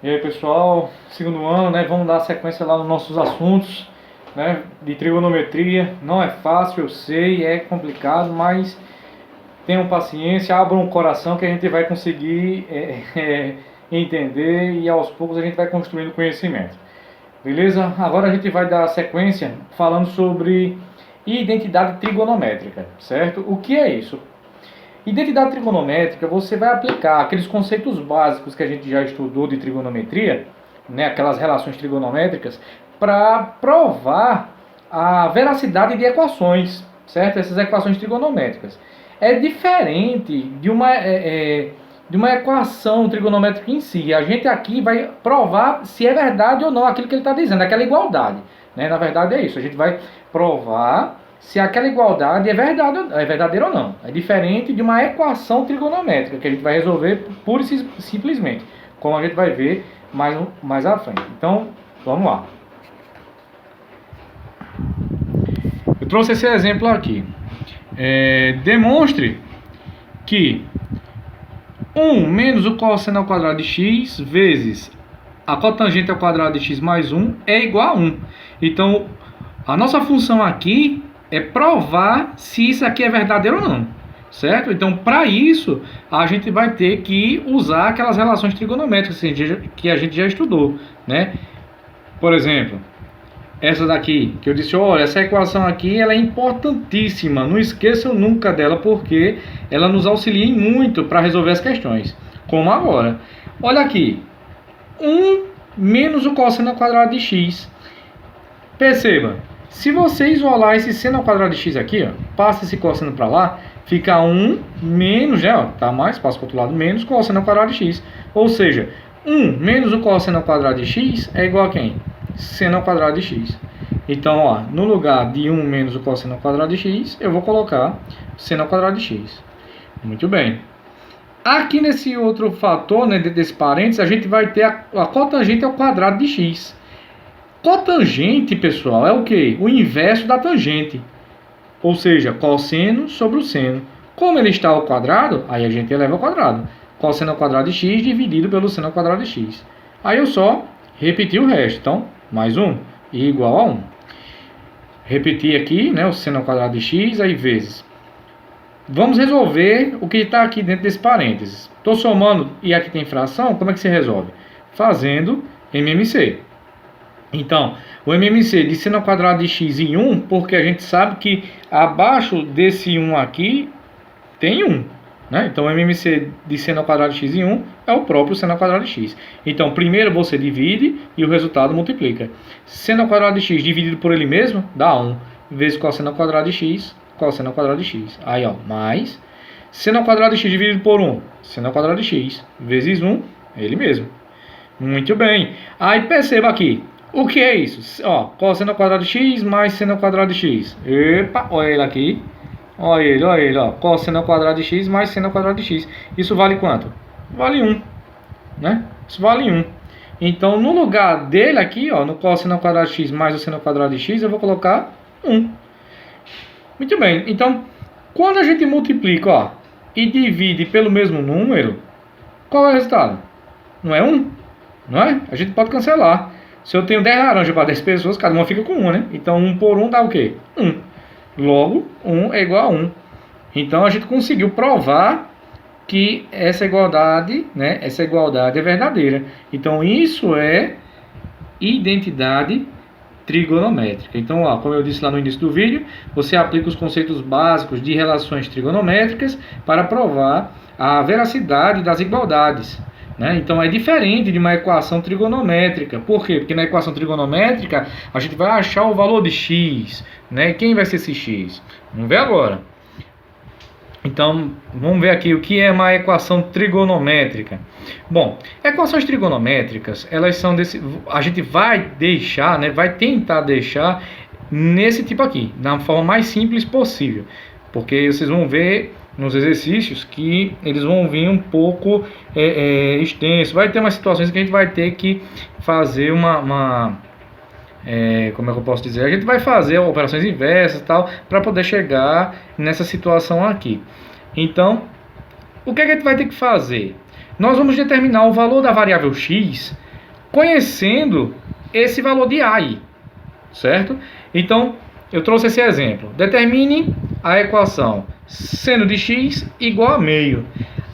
E aí pessoal, segundo ano, né? Vamos dar sequência lá nos nossos assuntos, né? De trigonometria. Não é fácil, eu sei, é complicado, mas tenham paciência, abram o coração que a gente vai conseguir entender e aos poucos a gente vai construindo conhecimento. Beleza? Agora a gente vai dar sequência falando sobre identidade trigonométrica, certo? O que é isso? Identidade trigonométrica, você vai aplicar aqueles conceitos básicos que a gente já estudou de trigonometria, né, aquelas relações trigonométricas, para provar a veracidade de equações, certo? Essas equações trigonométricas. É diferente de uma equação trigonométrica em si. A gente aqui vai provar se é verdade ou não aquilo que ele está dizendo, aquela igualdade. Né? Na verdade é isso, a gente vai provar se aquela igualdade é verdadeira ou não. É diferente de uma equação trigonométrica que a gente vai resolver pura e simplesmente, como a gente vai ver mais à frente. Então, vamos lá. Eu trouxe esse exemplo aqui. Demonstre que 1 menos o cosseno ao quadrado de x vezes a cotangente ao quadrado de x mais 1 é igual a 1. Então, a nossa função aqui é provar se isso aqui é verdadeiro ou não, certo? Então, para isso, a gente vai ter que usar aquelas relações trigonométricas que a gente já estudou, né? Por exemplo, essa daqui, que eu disse, olha, essa equação aqui ela é importantíssima, não esqueçam nunca dela, porque ela nos auxilia muito para resolver as questões, como agora. Olha aqui, 1 menos o cosseno ao quadrado de x. Perceba, se você isolar esse seno ao quadrado de x aqui, ó, passa esse cosseno para lá, fica 1 menos, já, ó, tá mais, passa para o outro lado, menos cosseno ao quadrado de x. Ou seja, 1 menos o cosseno ao quadrado de x é igual a quem? Seno ao quadrado de x. Então, ó, no lugar de 1 menos o cosseno ao quadrado de x, eu vou colocar seno ao quadrado de x. Muito bem. Aqui nesse outro fator, né, desse parênteses, a gente vai ter a cotangente ao quadrado de x. Cotangente, pessoal, é o quê? O inverso da tangente. Ou seja, cosseno sobre o seno. Como ele está ao quadrado, aí a gente eleva ao quadrado. Cosseno ao quadrado de x dividido pelo seno ao quadrado de x. Aí eu só repetir o resto. Então, mais 1 igual a 1. Repetir aqui, né, o seno ao quadrado de x, aí vezes. Vamos resolver o que está aqui dentro desse parênteses. Estou somando e aqui tem fração, como é que se resolve? Fazendo MMC. Então, o MMC de seno ao quadrado de x em 1, porque a gente sabe que abaixo desse 1 aqui tem 1. Né? Então, o MMC de seno ao quadrado de x em 1 é o próprio seno ao quadrado de x. Então, primeiro você divide e o resultado multiplica. Seno ao quadrado de x dividido por ele mesmo dá 1, vezes cosseno ao quadrado de x, cosseno ao quadrado de x. Aí, ó, mais seno ao quadrado de x dividido por 1, seno ao quadrado de x, vezes 1, ele mesmo. Muito bem. Aí, perceba aqui. O que é isso? Ó, cosseno ao quadrado de x mais seno ao quadrado de x. Epa, olha ele aqui. Olha ele, ó. Cosseno ao quadrado de x mais seno ao quadrado de x. Isso vale quanto? Vale 1. Né? Isso vale 1. Então, no lugar dele aqui, ó, no cosseno ao quadrado de x mais o seno ao quadrado de x, eu vou colocar 1. Muito bem. Então, quando a gente multiplica, ó, e divide pelo mesmo número, qual é o resultado? Não é 1? Não é? A gente pode cancelar. Se eu tenho 10 laranjas para 10 pessoas, cada uma fica com 1, né? Então, 1 por 1 dá o quê? 1. Logo, 1 é igual a 1. Então, a gente conseguiu provar que essa igualdade, né? Essa igualdade é verdadeira. Então, isso é identidade trigonométrica. Então, ó, como eu disse lá no início do vídeo, você aplica os conceitos básicos de relações trigonométricas para provar a veracidade das igualdades. Né? Então é diferente de uma equação trigonométrica. Por quê? Porque na equação trigonométrica a gente vai achar o valor de x. Né? Quem vai ser esse x? Vamos ver agora. Então vamos ver aqui o que é uma equação trigonométrica. Bom, equações trigonométricas, elas são desse. A gente vai deixar, né? Vai tentar deixar nesse tipo aqui, da forma mais simples possível. Porque vocês vão ver nos exercícios que eles vão vir um pouco extenso. Vai ter umas situações que a gente vai ter que fazer como é que eu posso dizer? A gente vai fazer operações inversas e tal, para poder chegar nessa situação aqui. Então, o que a gente vai ter que fazer? Nós vamos determinar o valor da variável x conhecendo esse valor de A aí, certo? Então, eu trouxe esse exemplo. Determine a equação seno de x igual a meio.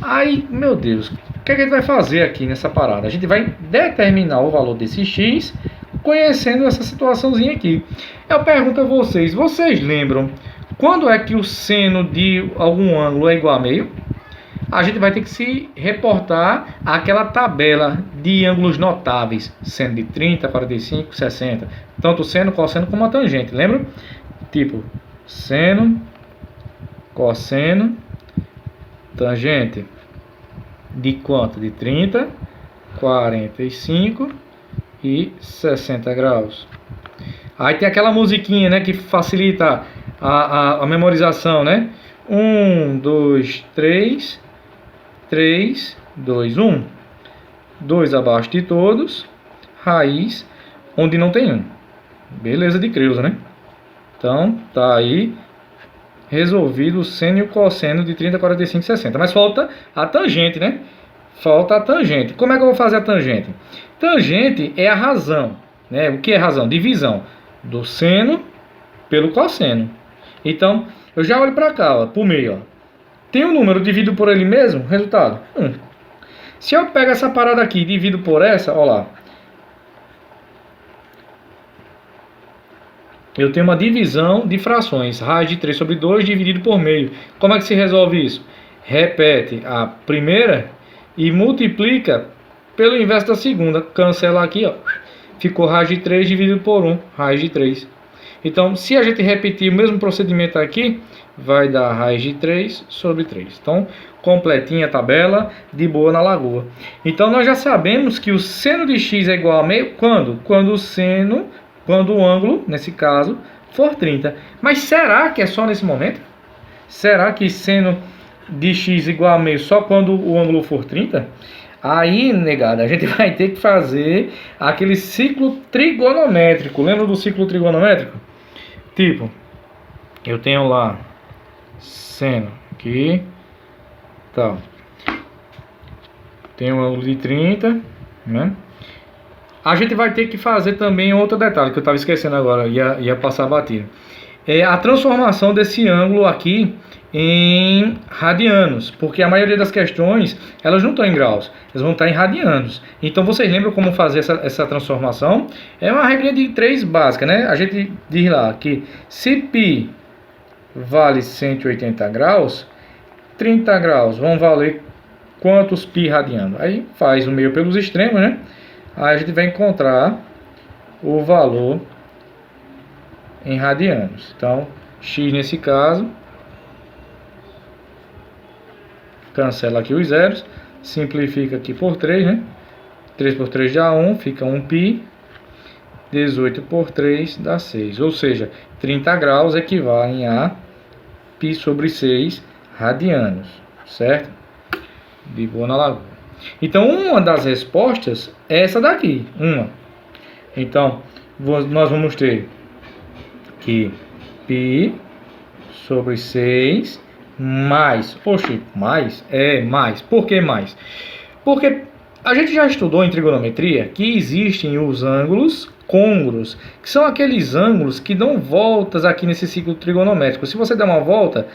Aí, meu Deus, o que a gente vai fazer aqui nessa parada? A gente vai determinar o valor desse x conhecendo essa situaçãozinha aqui. Eu pergunto a vocês, vocês lembram quando é que o seno de algum ângulo é igual a meio? A gente vai ter que se reportar àquela tabela de ângulos notáveis, seno de 30, 45, 60. Tanto o seno, cosseno como a tangente, lembra? Tipo, seno, cosseno, tangente. De quanto? De 30, 45 e 60 graus. Aí tem aquela musiquinha, né, que facilita a memorização, né? 1, 2, 3, 3, 2, 1. 2 abaixo de todos, raiz onde não tem 1. Beleza de Creusa, né? Então, tá aí resolvido o seno e o cosseno de 30, 45 e 60. Mas falta a tangente, né? Falta a tangente. Como é que eu vou fazer a tangente? Tangente é a razão, né? O que é razão? Divisão do seno pelo cosseno. Então, eu já olho para cá, ó, por meio, ó. Tem um número, divido por ele mesmo, resultado 1. Se eu pego essa parada aqui e divido por essa, ó lá. Eu tenho uma divisão de frações, raiz de 3 sobre 2 dividido por meio. Como é que se resolve isso? Repete a primeira e multiplica pelo inverso da segunda. Cancela aqui, ó. Ficou raiz de 3 dividido por 1, raiz de 3. Então, se a gente repetir o mesmo procedimento aqui, vai dar raiz de 3 sobre 3. Então, completinha a tabela, de boa na lagoa. Então, nós já sabemos que o seno de x é igual a meio, quando? Quando o ângulo, nesse caso, for 30. Mas será que é só nesse momento? Será que seno de x igual a meio só quando o ângulo for 30? Aí, negada, a gente vai ter que fazer aquele ciclo trigonométrico. Lembra do ciclo trigonométrico? Tipo, eu tenho lá seno aqui, tal. Tem um ângulo de 30, né? A gente vai ter que fazer também outro detalhe que eu estava esquecendo agora, ia passar batido. É a transformação desse ângulo aqui em radianos, porque a maioria das questões elas não estão em graus, elas vão estar em radianos. Então vocês lembram como fazer essa transformação? É uma regra de 3 básica, né? A gente diz lá que se π vale 180 graus, 30 graus vão valer quantos π radiano? Aí faz o meio pelos extremos, né? Aí a gente vai encontrar o valor em radianos. Então, x nesse caso, cancela aqui os zeros, simplifica aqui por 3, né? 3 por 3 dá 1, fica 1π, 18 por 3 dá 6. Ou seja, 30 graus equivalem a π sobre 6 radianos, certo? De boa na lagoa. Então, uma das respostas é essa daqui, uma. Então, nós vamos ter que π sobre 6 mais, mais. Por que mais? Porque a gente já estudou em trigonometria que existem os ângulos côngruos, que são aqueles ângulos que dão voltas aqui nesse ciclo trigonométrico. Se você der uma volta,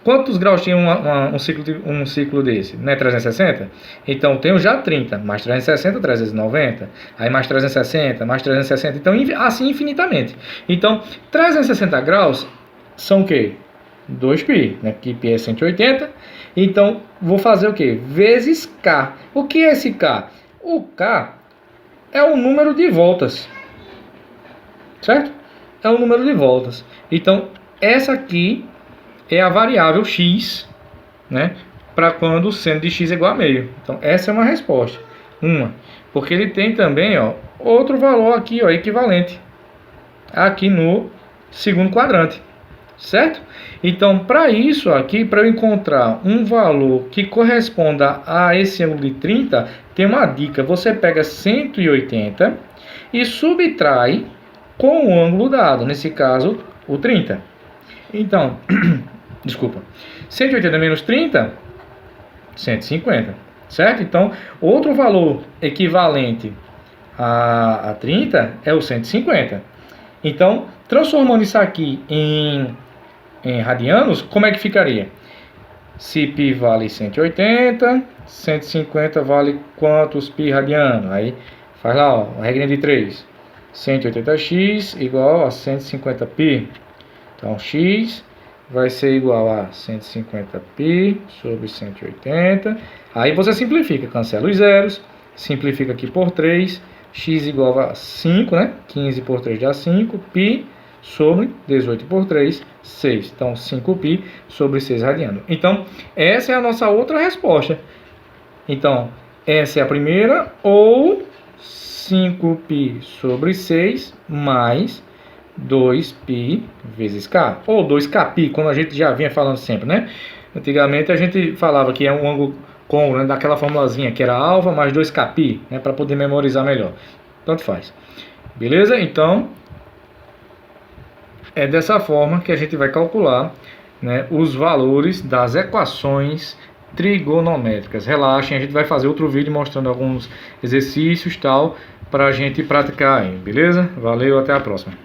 quantos graus tinha um ciclo desse? Não é 360? Então, tenho já 30, mais 360, 390. Aí mais 360, mais 360. Então, assim infinitamente. Então, 360 graus são o quê? 2π, né? Porque π é 180. Então, vou fazer o quê? Vezes K. O que é esse K? O K é o número de voltas. Certo? É o número de voltas. Então, essa aqui é a variável x, né, para quando o seno de x é igual a meio. Então, essa é uma resposta. Uma. Porque ele tem também, ó, outro valor aqui, ó, equivalente. Aqui no segundo quadrante. Certo? Então, para isso aqui, para eu encontrar um valor que corresponda a esse ângulo de 30, tem uma dica. Você pega 180 e subtrai com o ângulo dado. Nesse caso, o 30. Então, desculpa, 180 menos 30, 150, certo? Então, outro valor equivalente a 30 é o 150. Então, transformando isso aqui em radianos, como é que ficaria? Se π vale 180, 150 vale quantos π radiano? Aí faz lá, ó, a regrinha de 3. 180x igual a 150π. Então, x vai ser igual a 150π sobre 180. Aí você simplifica, cancela os zeros, simplifica aqui por 3. X igual a 5, né? 15 por 3 dá 5. Π sobre 18 por 3, 6. Então, 5π sobre 6 radiano. Então, essa é a nossa outra resposta. Então, essa é a primeira, ou 5π sobre 6 mais 2π vezes k, ou 2kπ, como a gente já vinha falando sempre, né? Antigamente a gente falava que é um ângulo côncavo, né, daquela formulazinha que era alfa mais 2kπ, né, para poder memorizar melhor. Tanto faz. Beleza? Então, é dessa forma que a gente vai calcular, né, os valores das equações trigonométricas. Relaxem, a gente vai fazer outro vídeo mostrando alguns exercícios tal, para a gente praticar aí, beleza? Valeu, até a próxima.